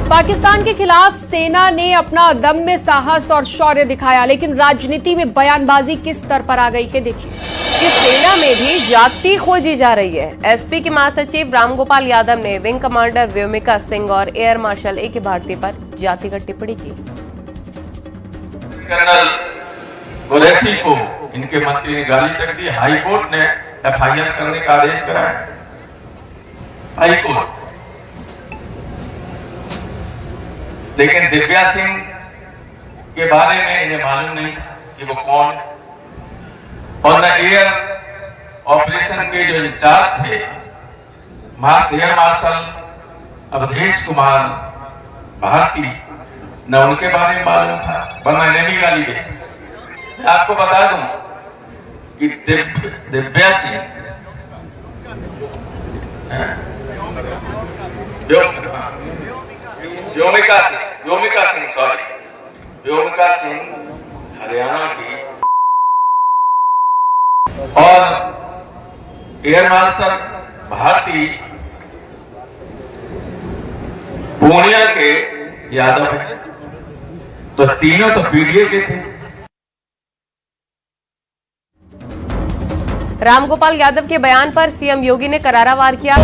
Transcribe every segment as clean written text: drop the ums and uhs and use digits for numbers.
पाकिस्तान के खिलाफ सेना ने अपना दम्य साहस और शौर्य दिखाया, लेकिन राजनीति में बयानबाजी किस स्तर पर आ गई है देखिए। कि सेना में भी जाति खोजी जा रही है। एसपी के महासचिव रामगोपाल यादव ने विंग कमांडर व्योमिका सिंह और एयर मार्शल ए के भारती पर जातिगत टिप्पणी की। कर्नल कुरैशी को इनके मंत्री ने गाली तक दी। हाई कोर्ट ने एफआईआर करने का आदेश कराया। हाई कोर्ट, लेकिन दिव्या सिंह के बारे में इन्हें मालूम नहीं था कि वो कौन, और न एयर ऑपरेशन के जो इंचार्ज थे एयर मार्शल अवधेश कुमार भारती, न उनके बारे में मालूम था, वरना इन्हें भी गाली दे। मैं आपको बता दूं कि दिव्या सिंह व्योमिका सिंह हरियाणा की और एयर मार्शल भारती पूर्णिया के यादव हैं। तो तीनों तो पीडीए के थे। रामगोपाल यादव के बयान पर सीएम योगी ने करारा वार किया।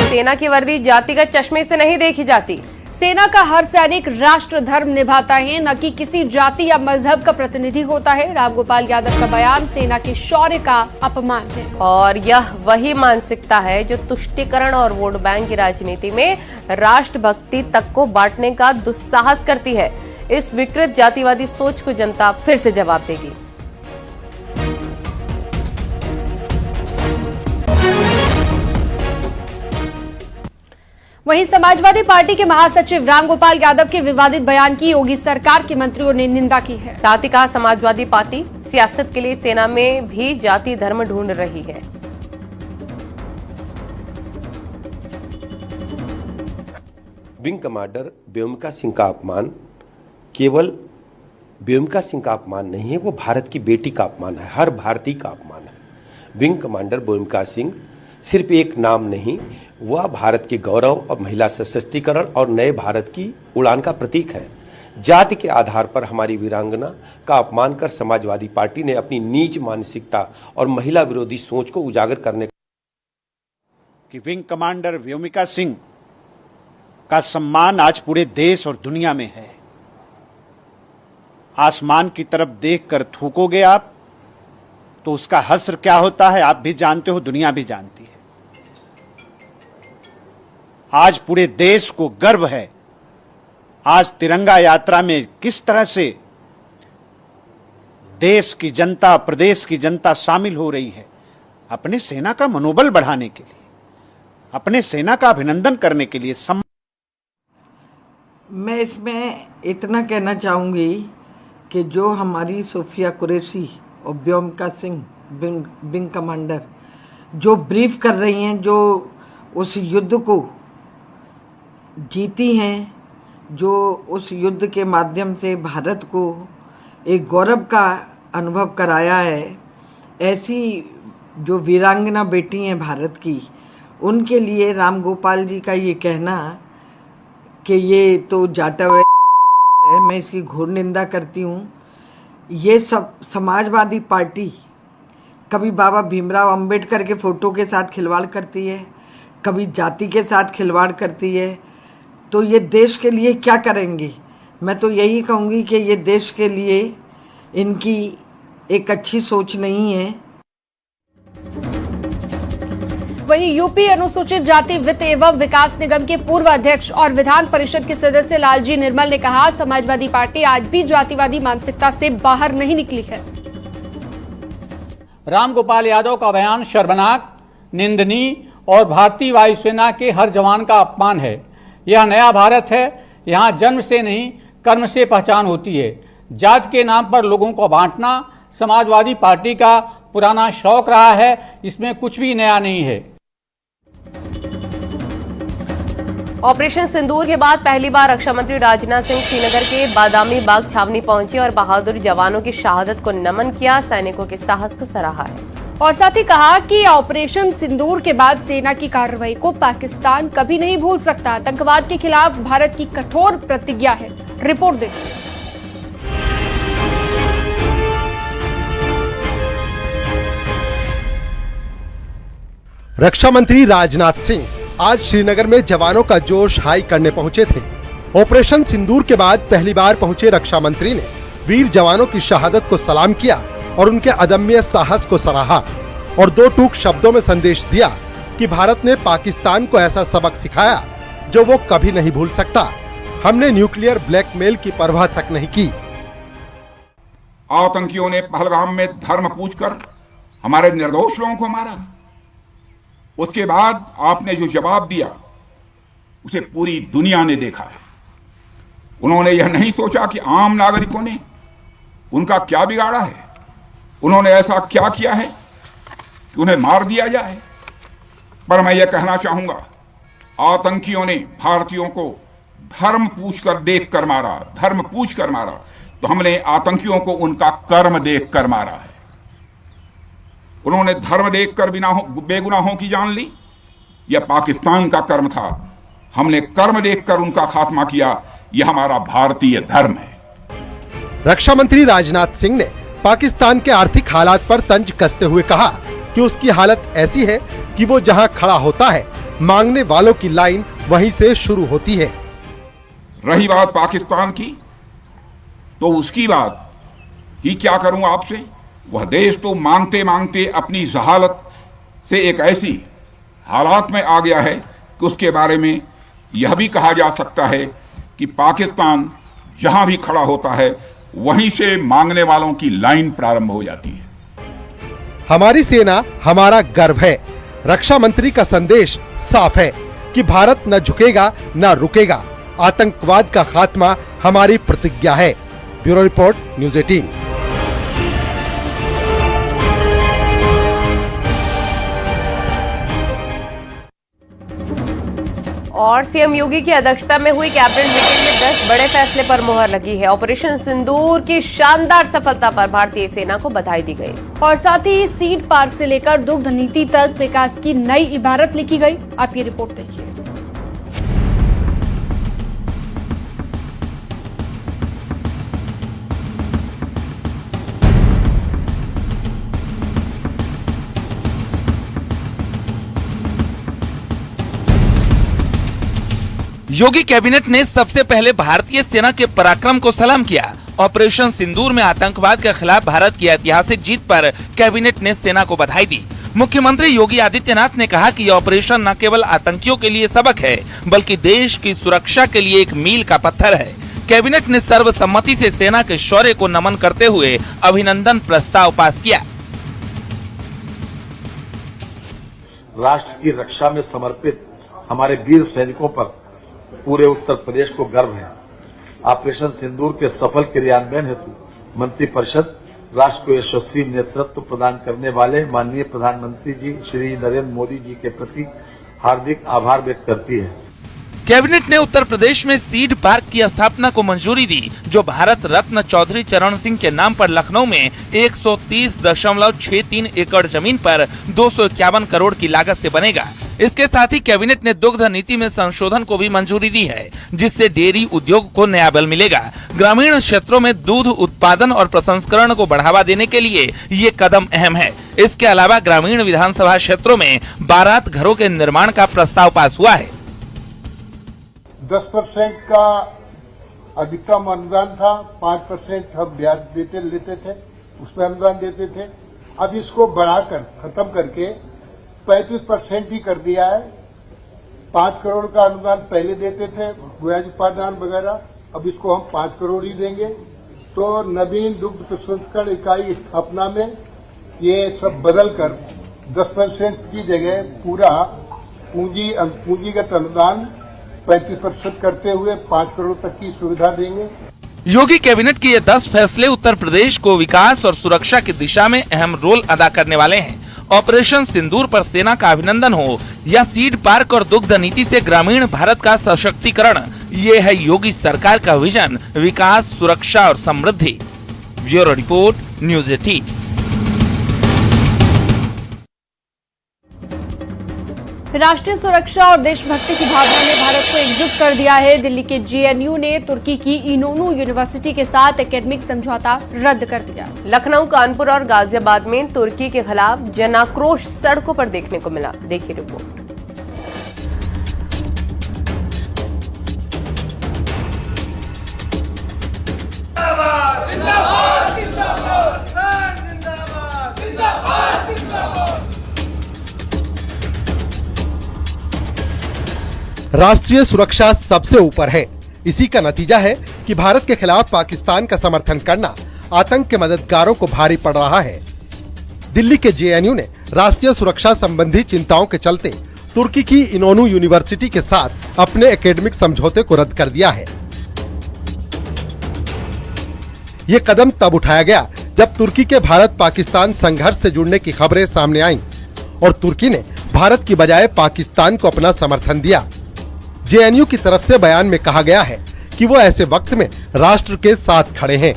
सेना की वर्दी जातिगत चश्मे से नहीं देखी जाती। सेना का हर सैनिक राष्ट्र धर्म निभाता है, न कि किसी जाति या मजहब का प्रतिनिधि होता है। रामगोपाल यादव का बयान सेना के शौर्य का अपमान है और यह वही मानसिकता है जो तुष्टीकरण और वोट बैंक की राजनीति में राष्ट्रभक्ति तक को बांटने का दुस्साहस करती है। इस विकृत जातिवादी सोच को जनता फिर से जवाब देगी। वहीं समाजवादी पार्टी के महासचिव रामगोपाल यादव के विवादित बयान की योगी सरकार के मंत्रियों ने निंदा की है। साथ ही कहा, समाजवादी पार्टी सियासत के लिए सेना में भी जाति धर्म ढूंढ रही है। विंग कमांडर व्योमिका सिंह का अपमान केवल व्योमिका सिंह का अपमान नहीं है, वो भारत की बेटी का अपमान है, हर भारतीय का अपमान है। विंग कमांडर व्योमिका सिंह सिर्फ एक नाम नहीं, वह भारत के गौरव और महिला सशक्तिकरण और नए भारत की उड़ान का प्रतीक है। जाति के आधार पर हमारी वीरांगना का अपमान कर समाजवादी पार्टी ने अपनी नीच मानसिकता और महिला विरोधी सोच को उजागर करने कि विंग कमांडर व्योमिका सिंह का सम्मान आज पूरे देश और दुनिया में है। आसमान की तरफ देखकर थूकोगे आप तो उसका हश्र क्या होता है आप भी जानते हो, दुनिया भी जानती है। आज पूरे देश को गर्व है, आज तिरंगा यात्रा में किस तरह से देश की जनता, प्रदेश की जनता शामिल हो रही है, अपने सेना का मनोबल बढ़ाने के लिए, अपने सेना का अभिनंदन करने के लिए। मैं इसमें इतना कहना चाहूंगी कि जो हमारी सोफिया कुरैशी और व्योमिका सिंह विंग कमांडर जो ब्रीफ कर रही हैं, जो उस युद्ध को जीती हैं, जो उस युद्ध के माध्यम से भारत को एक गौरव का अनुभव कराया है, ऐसी जो वीरांगना बेटी हैं भारत की, उनके लिए रामगोपाल जी का ये कहना कि ये तो जाटव है, मैं इसकी घोर निंदा करती हूँ। ये सब समाजवादी पार्टी कभी बाबा भीमराव अंबेडकर के फोटो के साथ खिलवाड़ करती है, कभी जाति के साथ खिलवाड़ करती है, तो ये देश के लिए क्या करेंगे। मैं तो यही कहूँगी कि ये देश के लिए इनकी एक अच्छी सोच नहीं है। वहीं यूपी अनुसूचित जाति वित्त एवं विकास निगम के पूर्व अध्यक्ष और विधान परिषद के सदस्य लालजी निर्मल ने कहा, समाजवादी पार्टी आज भी जातिवादी मानसिकता से बाहर नहीं निकली है। रामगोपाल यादव का बयान शर्मनाक, निंदनीय और भारतीय वायुसेना के हर जवान का अपमान है। यह नया भारत है, यहाँ जन्म से नहीं कर्म से पहचान होती है। जात के नाम पर लोगों को बांटना समाजवादी पार्टी का पुराना शौक रहा है, इसमें कुछ भी नया नहीं है। ऑपरेशन सिंदूर के बाद पहली बार रक्षा मंत्री राजनाथ सिंह श्रीनगर के बादामी बाग छावनी पहुंचे और बहादुर जवानों की शहादत को नमन किया, सैनिकों के साहस को सराहा है। और साथ ही कहा कि ऑपरेशन सिंदूर के बाद सेना की कार्रवाई को पाकिस्तान कभी नहीं भूल सकता। आतंकवाद के खिलाफ भारत की कठोर प्रतिज्ञा है। रिपोर्ट देखिए। रक्षा मंत्री राजनाथ सिंह आज श्रीनगर में जवानों का जोश हाई करने पहुंचे थे। ऑपरेशन सिंदूर के बाद पहली बार पहुंचे रक्षा मंत्री ने वीर जवानों की शहादत को सलाम किया और उनके अदम्य साहस को सराहा और दो टूक शब्दों में संदेश दिया कि भारत ने पाकिस्तान को ऐसा सबक सिखाया जो वो कभी नहीं भूल सकता। हमने न्यूक्लियर ब्लैकमेल की परवाह तक नहीं की। आतंकियों ने पहलगाम में धर्म पूछकर हमारे निर्दोष लोगों को मारा। उसके बाद आपने जो जवाब दिया उसे पूरी दुनिया ने देखा है। उन्होंने यह नहीं सोचा कि आम नागरिकों ने उनका क्या बिगाड़ा है, उन्होंने ऐसा क्या किया है कि उन्हें मार दिया जाए। पर मैं यह कहना चाहूंगा, आतंकियों ने भारतीयों को धर्म पूछकर देखकर मारा, धर्म पूछकर मारा, तो हमने आतंकियों को उनका कर्म देखकर मारा है। उन्होंने धर्म देखकर बेगुनाहों की जान ली, यह पाकिस्तान का कर्म था। हमने कर्म देखकर उनका खात्मा किया, यह हमारा भारतीय धर्म है। रक्षा मंत्री राजनाथ सिंह ने पाकिस्तान के आर्थिक हालात पर तंज कसते हुए कहा कि उसकी हालत ऐसी है कि वो जहां खड़ा होता है, मांगने वालों की लाइन वहीं से शुरू होती है। रही बात पाकिस्तान की, तो उसकी बात ही क्या करूं आपसे। वह देश तो मांगते मांगते अपनी जहालत से एक ऐसी हालात में आ गया है कि उसके बारे में यह भी कहा जा सकता है कि पाकिस्तान जहां भी खड़ा होता है वहीं से मांगने वालों की लाइन प्रारंभ हो जाती है। हमारी सेना हमारा गर्व है। रक्षा मंत्री का संदेश साफ है कि भारत न झुकेगा न रुकेगा। आतंकवाद का खात्मा हमारी प्रतिज्ञा है। Bureau report, news 18। और सीएम योगी की अध्यक्षता में हुई कैबिनेट मीटिंग में 10 बड़े फैसले पर मुहर लगी है। ऑपरेशन सिंदूर की शानदार सफलता पर भारतीय सेना को बधाई दी गई और साथ ही सीड पार्क से लेकर दुग्ध नीति तक विकास की नई इबारत लिखी गई। आप ये रिपोर्ट देखिए। योगी कैबिनेट ने सबसे पहले भारतीय सेना के पराक्रम को सलाम किया। ऑपरेशन सिंदूर में आतंकवाद के खिलाफ भारत की ऐतिहासिक जीत पर कैबिनेट ने सेना को बधाई दी। मुख्यमंत्री योगी आदित्यनाथ ने कहा कि यह ऑपरेशन न केवल आतंकियों के लिए सबक है, बल्कि देश की सुरक्षा के लिए एक मील का पत्थर है। कैबिनेट ने सर्वसम्मति से सेना के शौर्य को नमन करते हुए अभिनंदन प्रस्ताव पास किया। राष्ट्र की रक्षा में समर्पित हमारे वीर सैनिकों पर पूरे उत्तर प्रदेश को गर्व है। ऑपरेशन सिंदूर के सफल क्रियान्वयन हेतु मंत्रिपरिषद राष्ट्र को यशस्वी नेतृत्व प्रदान करने वाले माननीय प्रधानमंत्री जी श्री नरेंद्र मोदी जी के प्रति हार्दिक आभार व्यक्त करती है। कैबिनेट ने उत्तर प्रदेश में सीड पार्क की स्थापना को मंजूरी दी, जो भारत रत्न चौधरी चरण सिंह के नाम पर लखनऊ में 130.63 एकड़ जमीन पर 251 करोड़ की लागत से बनेगा। इसके साथ ही कैबिनेट ने दुग्ध नीति में संशोधन को भी मंजूरी दी है, जिससे डेयरी उद्योग को नया बल मिलेगा। ग्रामीण क्षेत्रों में दूध उत्पादन और प्रसंस्करण को बढ़ावा देने के लिए ये कदम अहम है। इसके अलावा ग्रामीण विधानसभा क्षेत्रों में बारात घरों के निर्माण का प्रस्ताव पास हुआ है। 10% का अधिकतम अनुदान था, 5% हम ब्याज लेते थे, उसमें अनुदान देते थे। अब इसको बढ़ाकर खत्म करके 35% ही कर दिया है। 5 करोड़ का अनुदान पहले देते थे, ब्याज उपादान वगैरह, अब इसको हम 5 करोड़ ही देंगे। तो नवीन दुग्ध प्रसंस्करण इकाई स्थापना में ये सब बदलकर 10% की जगह पूरा पूंजीगत अनुदान 35% करते हुए 5 करोड़ तक की सुविधा देंगे। योगी कैबिनेट के ये 10 फैसले उत्तर प्रदेश को विकास और सुरक्षा की दिशा में अहम रोल अदा करने वाले हैं। ऑपरेशन सिंदूर पर सेना का अभिनंदन हो या सीड पार्क और दुग्ध नीति से ग्रामीण भारत का सशक्तिकरण, ये है योगी सरकार का विजन, विकास, सुरक्षा और समृद्धि। Bureau report, news 18। राष्ट्रीय सुरक्षा और देशभक्ति की भावना ने भारत को एकजुट कर दिया है। दिल्ली के जेएनयू ने तुर्की की इनोनू यूनिवर्सिटी के साथ एकेडमिक समझौता रद्द कर दिया। लखनऊ, कानपुर और गाजियाबाद में तुर्की के खिलाफ जनाक्रोश सड़कों पर देखने को मिला। देखिए रिपोर्ट। राष्ट्रीय सुरक्षा सबसे ऊपर है। इसी का नतीजा है कि भारत के खिलाफ पाकिस्तान का समर्थन करना आतंक के मददगारों को भारी पड़ रहा है। दिल्ली के जेएनयू ने राष्ट्रीय सुरक्षा संबंधी चिंताओं के चलते तुर्की की इनोनू यूनिवर्सिटी के साथ अपने एकेडमिक समझौते को रद्द कर दिया है। ये कदम तब उठाया गया जब तुर्की के भारत पाकिस्तान संघर्ष से जुड़ने की खबरें सामने आईं और तुर्की ने भारत की बजाय पाकिस्तान को अपना समर्थन दिया। जेएनयू की तरफ से बयान में कहा गया है कि वो ऐसे वक्त में राष्ट्र के साथ खड़े हैं।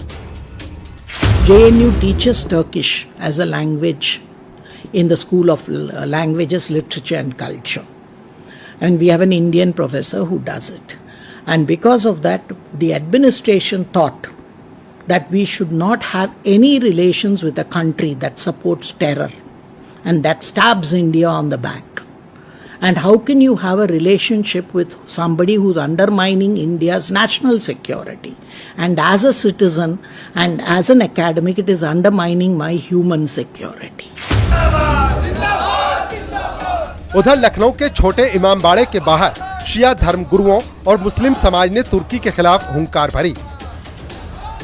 JNU teaches Turkish as a language in the School of Languages, Literature and Culture. And we have an Indian professor who does it. And because of that, the administration thought that we should not have any relations with a country that supports terror and that stabs India on the back. And how can you have a relationship with somebody who's undermining India's national security? And as a citizen and as an academic, it is undermining my human security. उधर लखनऊ के छोटे इमामबाड़े के बाहर शिया धर्म गुरुओं और मुस्लिम समाज ने तुर्की के खिलाफ हुंकार भरी।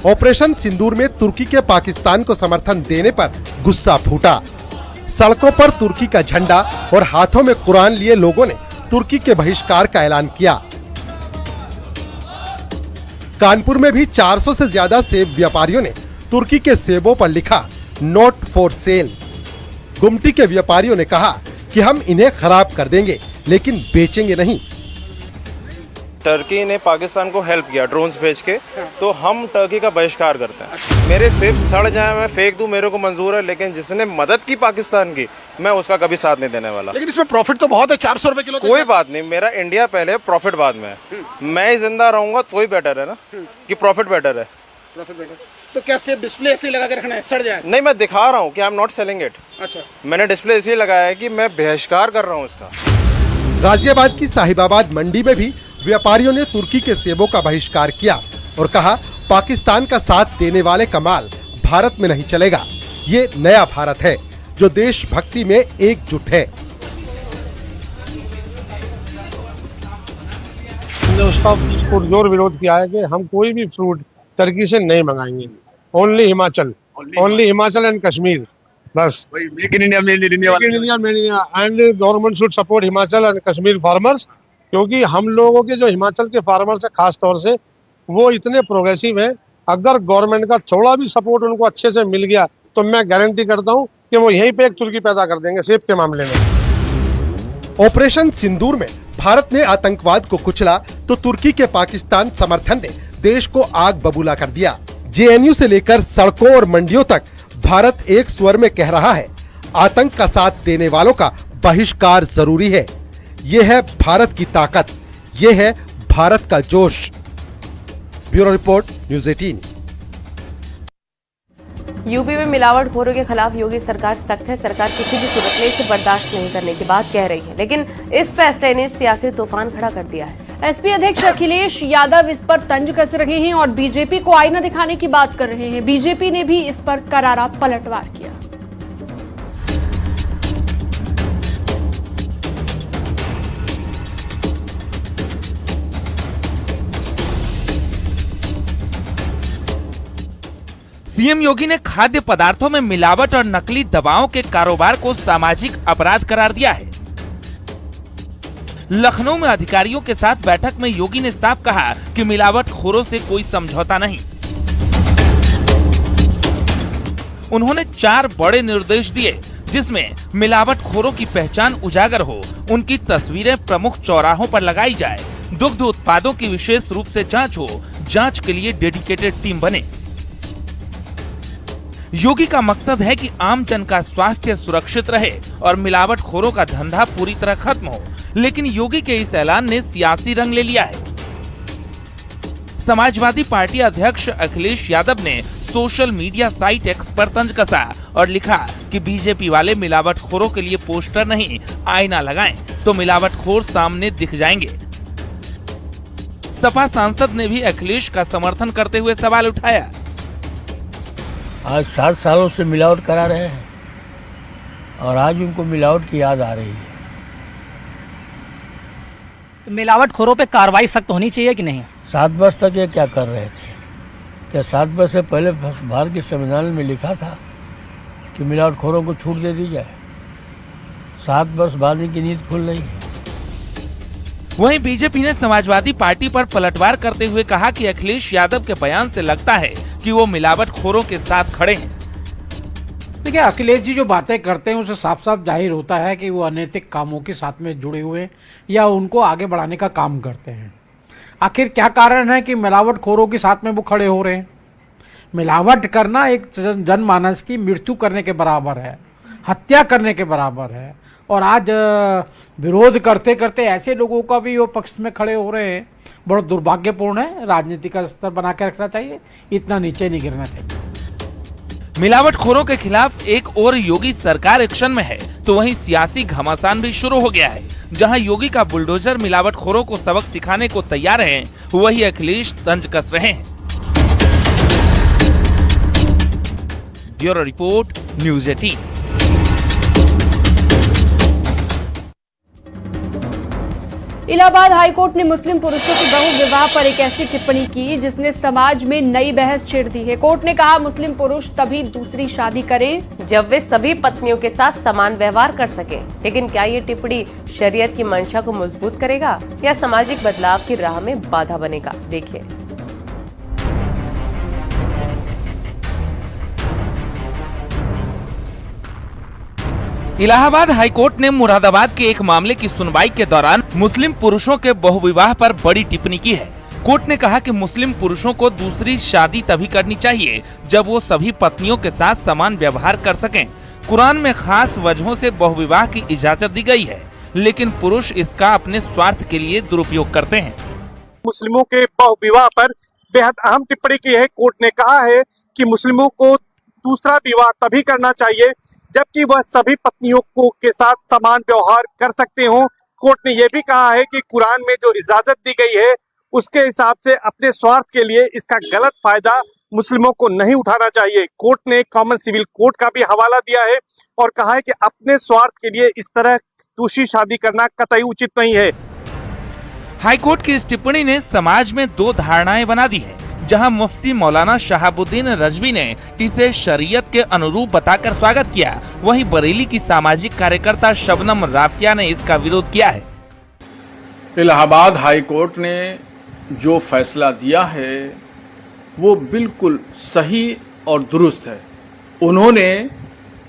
ऑपरेशन सिंदूर में तुर्की के पाकिस्तान को समर्थन देने पर गुस्सा फूटा। सड़कों पर तुर्की का झंडा और हाथों में कुरान लिए लोगों ने तुर्की के बहिष्कार का ऐलान किया। कानपुर में भी 400 से ज्यादा सेब व्यापारियों ने तुर्की के सेबों पर लिखा नॉट फॉर सेल। गुमटी के व्यापारियों ने कहा कि हम इन्हें खराब कर देंगे लेकिन बेचेंगे नहीं। टर्की ने पाकिस्तान को हेल्प किया ड्रोन्स भेज के, तो हम टर्की का बहिष्कार करते हैं। मेरे सेब सड़ जाए मैं फेंक दूं मेरे को मंजूर है, लेकिन जिसने मदद की पाकिस्तान की मैं उसका कभी साथ नहीं देने वाला। लेकिन इसमें प्रॉफिट तो बहुत है, 400 रुपए किलो। कोई बात नहीं, मेरा इंडिया पहले प्रॉफिट बाद में है। मैं ही जिंदा रहूंगा तो ही बेटर है ना कि प्रॉफिट बेटर है। प्रॉफिट बेटर तो क्या सेब डिस्प्ले ऐसे लगा के रखना है सड़ जाए? नहीं, मैं दिखा रहा हूँ कि I am not selling it. अच्छा, मैंने डिस्प्ले इसलिए लगाया है कि मैं बहिष्कार कर रहा हूँ इसका। गाजियाबाद की साहिबाबाद मंडी में भी व्यापारियों ने तुर्की के सेबों का बहिष्कार किया और कहा पाकिस्तान का साथ देने वाले का माल भारत में नहीं चलेगा। ये नया भारत है जो देशभक्ति में एकजुट है। हमने उसका पुरजोर विरोध किया है कि हम कोई भी फ्रूट टर्की से नहीं मंगाएंगे। ओनली हिमाचल एंड कश्मीर, बस। Make in India, made in India and government should support Himachal and Kashmir farmers, क्योंकि हम लोगों के जो हिमाचल के फार्मर्स है खास तौर से वो इतने प्रोग्रेसिव हैं। अगर गवर्नमेंट का थोड़ा भी सपोर्ट उनको अच्छे से मिल गया तो मैं गारंटी करता हूं कि वो यहीं पे एक तुर्की पैदा कर देंगे सेब के मामले में। ऑपरेशन सिंदूर में भारत ने आतंकवाद को कुचला तो तुर्की के पाकिस्तान समर्थन ने देश को आग बबूला कर दिया। जेएनयू से लेकर सड़कों और मंडियों तक भारत एक स्वर में कह रहा है आतंक का साथ देने वालों का बहिष्कार जरूरी है। ये है भारत की ताकत, ये है भारत का जोश। Bureau report, news 18। यूपी में मिलावटखोरों के खिलाफ योगी सरकार सख्त है। सरकार किसी भी सूरत में इसे बर्दाश्त नहीं करने की बात कह रही है, लेकिन इस फैसले ने सियासी तूफान खड़ा कर दिया है। एसपी अध्यक्ष अखिलेश यादव इस पर तंज कस रहे हैं और बीजेपी को आईना दिखाने की बात कर रहे हैं। बीजेपी ने भी इस पर करारा पलटवार किया। सीएम योगी ने खाद्य पदार्थों में मिलावट और नकली दवाओं के कारोबार को सामाजिक अपराध करार दिया है। लखनऊ में अधिकारियों के साथ बैठक में योगी ने साफ कहा कि मिलावटखोरों से कोई समझौता नहीं। उन्होंने 4 बड़े निर्देश दिए जिसमें मिलावटखोरों की पहचान उजागर हो, उनकी तस्वीरें प्रमुख चौराहों पर लगाई जाए, दुग्ध उत्पादों की विशेष रूप से जांच हो, जांच के लिए डेडिकेटेड टीम बने। योगी का मकसद है कि आम जन का स्वास्थ्य सुरक्षित रहे और मिलावटखोरों का धंधा पूरी तरह खत्म हो। लेकिन योगी के इस ऐलान ने सियासी रंग ले लिया है। समाजवादी पार्टी अध्यक्ष अखिलेश यादव ने सोशल मीडिया साइट एक्स पर तंज कसा और लिखा कि बीजेपी वाले मिलावटखोरों के लिए पोस्टर नहीं, आईना लगाएं तो मिलावटखोर सामने दिख जाएंगे। सपा सांसद ने भी अखिलेश का समर्थन करते हुए सवाल उठाया। आज 7 सालों से मिलावट करा रहे हैं और आज उनको मिलावट की याद आ रही है। मिलावटखोरों पे कार्रवाई सख्त होनी चाहिए कि नहीं? 7 वर्ष तक ये क्या कर रहे थे? क्या 7 वर्ष से पहले भारत के संविधान में लिखा था कि मिलावटखोरों को छूट दे दी जाए? 7 वर्ष बाद इनकी नींद खुल रही है। वहीं बीजेपी ने समाजवादी पार्टी पर पलटवार करते हुए कहा कि अखिलेश यादव के बयान से लगता है कि वो मिलावटखोरों के साथ खड़े हैं। देखिए, अखिलेश जी जो बातें करते हैं उससे साफ साफ जाहिर होता है कि वो अनैतिक कामों के साथ में जुड़े हुए हैं या उनको आगे बढ़ाने का काम करते हैं। आखिर क्या कारण है कि मिलावटखोरों के साथ में वो खड़े हो रहे हैं? मिलावट करना एक जनमानस की मृत्यु करने के बराबर है, हत्या करने के बराबर है। और आज विरोध करते करते ऐसे लोगों का भी वो पक्ष में खड़े हो रहे हैं, बहुत दुर्भाग्यपूर्ण है। राजनीति का स्तर बना के रखना चाहिए, इतना नीचे नहीं गिरना चाहिए। मिलावटखोरों के खिलाफ एक और योगी सरकार एक्शन में है तो वहीं सियासी घमासान भी शुरू हो गया है। जहां योगी का बुलडोजर मिलावटखोरों को सबक सिखाने को तैयार है, वही अखिलेश तंज कस रहे हैं। Bureau report, news 18। Allahabad high court ने मुस्लिम पुरुषों के बहुविवाह पर एक ऐसी टिप्पणी की जिसने समाज में नई बहस छेड़ दी है। कोर्ट ने कहा मुस्लिम पुरुष तभी दूसरी शादी करें जब वे सभी पत्नियों के साथ समान व्यवहार कर सकें। लेकिन क्या ये टिप्पणी शरीयत की मंशा को मजबूत करेगा या सामाजिक बदलाव की राह में बाधा बनेगा? देखिए। इलाहाबाद हाईकोर्ट ने मुरादाबाद के एक मामले की सुनवाई के दौरान मुस्लिम पुरुषों के बहुविवाह पर बड़ी टिप्पणी की है। कोर्ट ने कहा कि मुस्लिम पुरुषों को दूसरी शादी तभी करनी चाहिए जब वो सभी पत्नियों के साथ समान व्यवहार कर सकें। कुरान में खास वजहों से बहुविवाह की इजाजत दी गई है, लेकिन पुरुष इसका अपने स्वार्थ के लिए दुरुपयोग करते हैं। मुस्लिमों के बहुविवाह पर बेहद अहम टिप्पणी की है। कोर्ट ने कहा है कि मुस्लिमों को दूसरा विवाह तभी करना चाहिए जबकि वह सभी पत्नियों को के साथ समान व्यवहार कर सकते हों। कोर्ट ने यह भी कहा है कि कुरान में जो इजाजत दी गई है उसके हिसाब से अपने स्वार्थ के लिए इसका गलत फायदा मुस्लिमों को नहीं उठाना चाहिए। कोर्ट ने कॉमन सिविल कोड का भी हवाला दिया है और कहा है कि अपने स्वार्थ के लिए इस तरह दूसरी शादी करना कतई उचित नहीं है। हाईकोर्ट की इस टिप्पणी ने समाज में दो धारणाएं बना दी है। जहां मुफ्ती मौलाना शहाबुद्दीन रजवी ने इसे शरीयत के अनुरूप बताकर स्वागत किया, वहीं बरेली की सामाजिक कार्यकर्ता शबनम राफिया ने इसका विरोध किया है। इलाहाबाद हाई कोर्ट ने जो फैसला दिया है वो बिल्कुल सही और दुरुस्त है। उन्होंने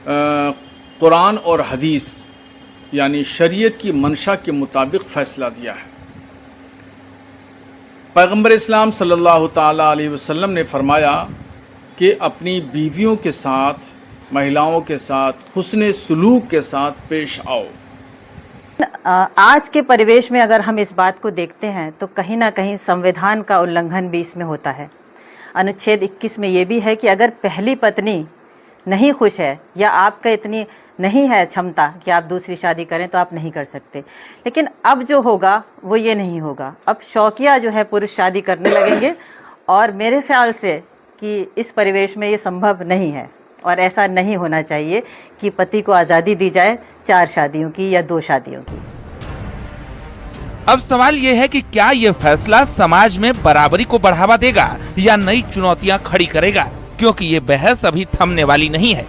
कुरान और हदीस यानी शरीयत की मंशा के मुताबिक फैसला दिया है। पैगंबर इस्लाम सल्लल्लाहु ताला अलैहि वसल्लम ने फरमाया कि अपनी बीवियों के साथ, महिलाओं के साथ हुस्ने सुलूक के साथ पेश आओ। आज के परिवेश में अगर हम इस बात को देखते हैं तो कहीं ना कहीं संविधान का उल्लंघन भी इसमें होता है। अनुच्छेद 21 में ये भी है कि अगर पहली पत्नी नहीं खुश है या आपका इतनी नहीं है क्षमता कि आप दूसरी शादी करें तो आप नहीं कर सकते। लेकिन अब जो होगा वो ये नहीं होगा। अब शौकिया जो है पुरुष शादी करने लगेंगे और मेरे ख्याल से कि इस परिवेश में ये संभव नहीं है और ऐसा नहीं होना चाहिए कि पति को आज़ादी दी जाए 4 शादियों की या 2 शादियों की। अब सवाल ये है कि क्या ये फैसला समाज में बराबरी को बढ़ावा देगा या नई चुनौतियां खड़ी करेगा, क्योंकि ये बहस अभी थमने वाली नहीं है।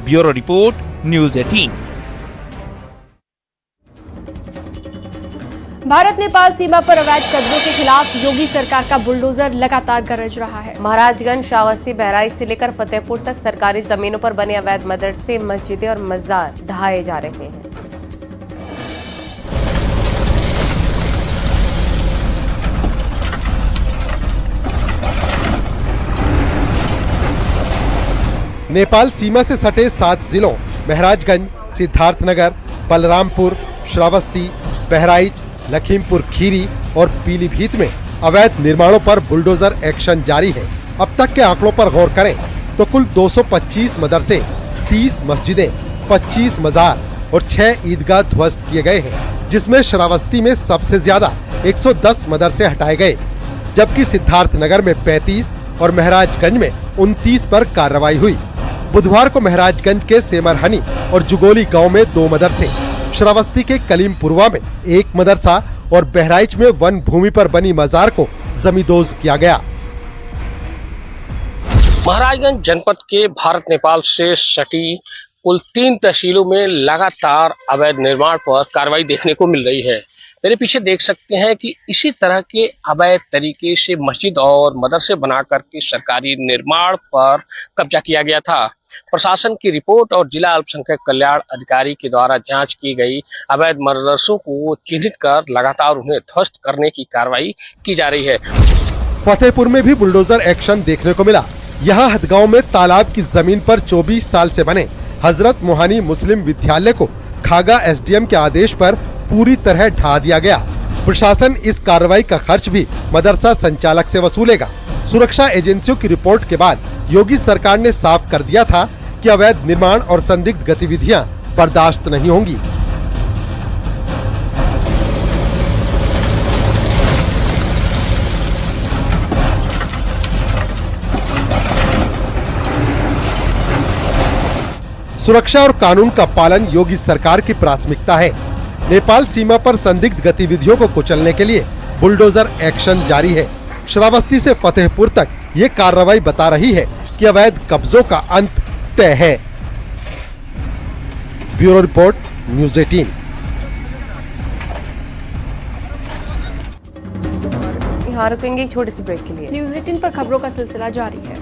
Bureau report, news 18। Bharat Nepal सीमा पर अवैध कब्जों के खिलाफ योगी सरकार का बुलडोजर लगातार गरज रहा है। महाराजगंज, श्रावस्ती, बहराइच से लेकर फतेहपुर तक सरकारी जमीनों पर बने अवैध मदरसे, मस्जिदें और मजार ढहाए जा रहे हैं। नेपाल सीमा से सटे 7 जिलों महराजगंज, सिद्धार्थनगर, बलरामपुर, श्रावस्ती, बहराइच, लखीमपुर खीरी और पीलीभीत में अवैध निर्माणों पर बुलडोजर एक्शन जारी है। अब तक के आंकड़ों पर गौर करें तो कुल 225 मदरसे, 30 मस्जिदें, 25 मजार और 6 ईदगाह ध्वस्त किए गए हैं, जिसमें श्रावस्ती में सबसे ज्यादा 110 मदरसे हटाए गए, जबकि सिद्धार्थनगर में 35 और महराजगंज में 29 पर कार्रवाई हुई। बुधवार को महराजगंज के सेमरहनी और जुगोली गांव में 2 मदरसे, श्रावस्ती के कलीमपुरवा में 1 मदरसा और बहराइच में वन भूमि पर बनी मजार को जमींदोज किया गया। महराजगंज जनपद के भारत नेपाल से सटी कुल 3 तहसीलों में लगातार अवैध निर्माण पर कार्रवाई देखने को मिल रही है। मेरे पीछे देख सकते हैं कि इसी तरह के अवैध तरीके से मस्जिद और मदरसे बनाकर के सरकारी निर्माण पर कब्जा किया गया था। प्रशासन की रिपोर्ट और जिला अल्पसंख्यक कल्याण अधिकारी के द्वारा जांच की गई अवैध मदरसों को चिन्हित कर लगातार उन्हें ध्वस्त करने की कार्रवाई की जा रही है। फतेहपुर में भी बुलडोजर एक्शन देखने को मिला। यहाँ हदगांव में तालाब की जमीन पर 24 साल से बने हजरत मोहानी मुस्लिम विद्यालय को खागा एसडीएम के आदेश पर पूरी तरह ढा दिया गया। प्रशासन इस कार्रवाई का खर्च भी मदरसा संचालक से वसूलेगा। सुरक्षा एजेंसियों की रिपोर्ट के बाद योगी सरकार ने साफ कर दिया था कि अवैध निर्माण और संदिग्ध गतिविधियां बर्दाश्त नहीं होंगी। सुरक्षा और कानून का पालन योगी सरकार की प्राथमिकता है। नेपाल सीमा पर संदिग्ध गतिविधियों को कुचलने के लिए बुलडोजर एक्शन जारी है। श्रावस्ती से फतेहपुर तक ये कार्रवाई बता रही है कि अवैध कब्जों का अंत तय है। Bureau report, news 18। यहाँ रुकेंगे एक छोटे से ब्रेक के लिए। न्यूज़ 18 पर खबरों का सिलसिला जारी है।